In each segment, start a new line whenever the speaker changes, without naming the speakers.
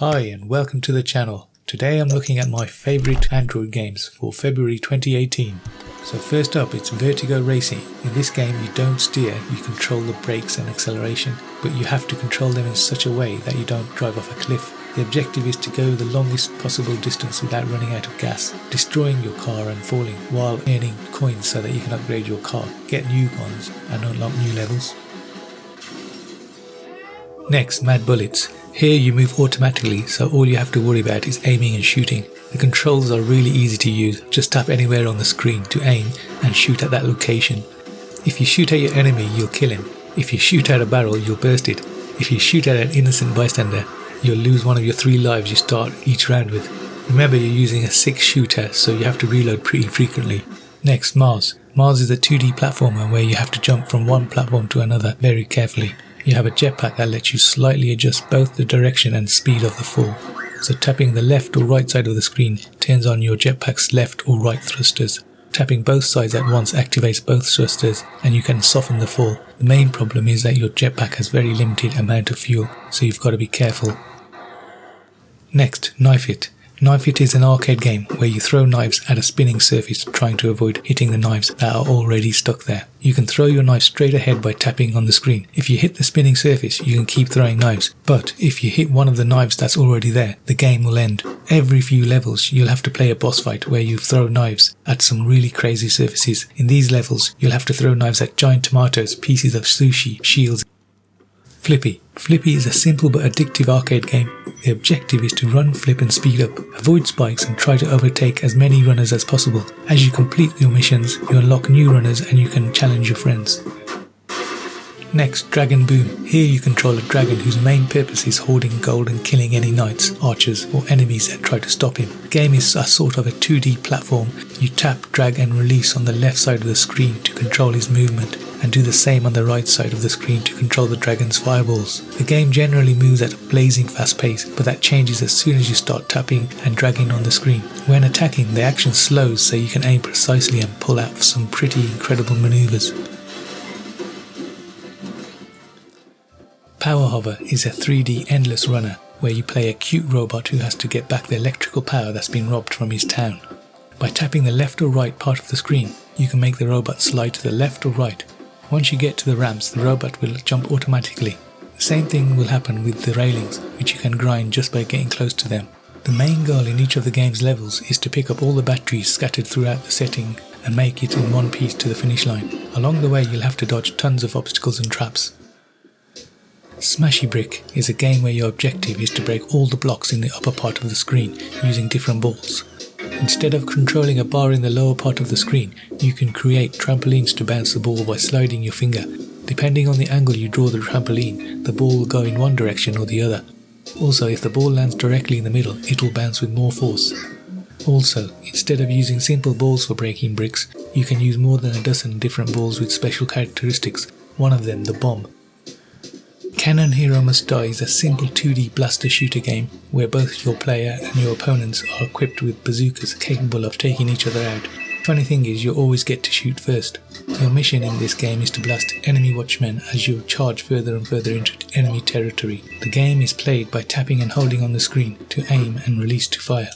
Hi and welcome to the channel. Today I'm looking at my favourite Android games for February 2018. So first up, it's Vertigo Racing. In this game you don't steer, you control the brakes and acceleration, but you have to control them in such a way that you don't drive off a cliff. The objective is to go the longest possible distance without running out of gas, destroying your car and falling, while earning coins so that you can upgrade your car, get new ones and unlock new levels. Next, Mad Bullets. Here you move automatically, so all you have to worry about is aiming and shooting. The controls are really easy to use. Just tap anywhere on the screen to aim and shoot at that location. If you shoot at your enemy, you'll kill him. If you shoot at a barrel, you'll burst it. If you shoot at an innocent bystander, you'll lose one of your 3 lives you start each round with. Remember, you're using a 6 shooter, so you have to reload pretty frequently. Next, Mars. Mars is a 2D platformer where you have to jump from one platform to another very carefully. You have a jetpack that lets you slightly adjust both the direction and speed of the fall. So tapping the left or right side of the screen turns on your jetpack's left or right thrusters. Tapping both sides at once activates both thrusters and you can soften the fall. The main problem is that your jetpack has very limited amount of fuel, so you've got to be careful. Next, Knife It. Knife It is an arcade game where you throw knives at a spinning surface trying to avoid hitting the knives that are already stuck there. You can throw your knife straight ahead by tapping on the screen. If you hit the spinning surface, you can keep throwing knives, but if you hit one of the knives that's already there, the game will end. Every few levels you'll have to play a boss fight where you throw knives at some really crazy surfaces. In these levels you'll have to throw knives at giant tomatoes, pieces of sushi, shields. Flippy. Flippy is a simple but addictive arcade game. The objective is to run, flip and speed up, avoid spikes and try to overtake as many runners as possible. As you complete your missions, you unlock new runners and you can challenge your friends. Next, Dragon Boom. Here you control a dragon whose main purpose is hoarding gold and killing any knights, archers or enemies that try to stop him. The game is a sort of a 2D platform. You tap, drag and release on the left side of the screen to control his movement, and do the same on the right side of the screen to control the dragon's fireballs. The game generally moves at a blazing fast pace, but that changes as soon as you start tapping and dragging on the screen. When attacking, the action slows so you can aim precisely and pull out some pretty incredible maneuvers. Power Hover is a 3D endless runner where you play a cute robot who has to get back the electrical power that's been robbed from his town. By tapping the left or right part of the screen, you can make the robot slide to the left or right. Once you get to the ramps, the robot will jump automatically. The same thing will happen with the railings, which you can grind just by getting close to them. The main goal in each of the game's levels is to pick up all the batteries scattered throughout the setting and make it in one piece to the finish line. Along the way you'll have to dodge tons of obstacles and traps. Smashy Brick is a game where your objective is to break all the blocks in the upper part of the screen using different balls. Instead of controlling a bar in the lower part of the screen, you can create trampolines to bounce the ball by sliding your finger. Depending on the angle you draw the trampoline, the ball will go in one direction or the other. Also, if the ball lands directly in the middle, it will bounce with more force. Also, instead of using simple balls for breaking bricks, you can use more than a dozen different balls with special characteristics, one of them the bomb. Cannon Hero Must Die is a simple 2D blaster shooter game where both your player and your opponents are equipped with bazookas capable of taking each other out. Funny thing is, you always get to shoot first. Your mission in this game is to blast enemy watchmen as you charge further and further into enemy territory. The game is played by tapping and holding on the screen to aim and release to fire.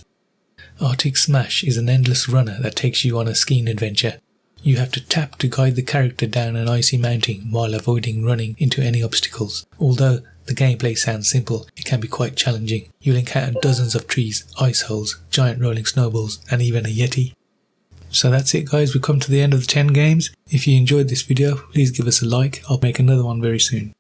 Artic Smash is an endless runner that takes you on a skiing adventure. You have to tap to guide the character down an icy mountain while avoiding running into any obstacles. Although the gameplay sounds simple, it can be quite challenging. You'll encounter dozens of trees, ice holes, giant rolling snowballs and even a yeti. So that's it guys, we've come to the end of the 10 games. If you enjoyed this video, please give us a like. I'll make another one very soon.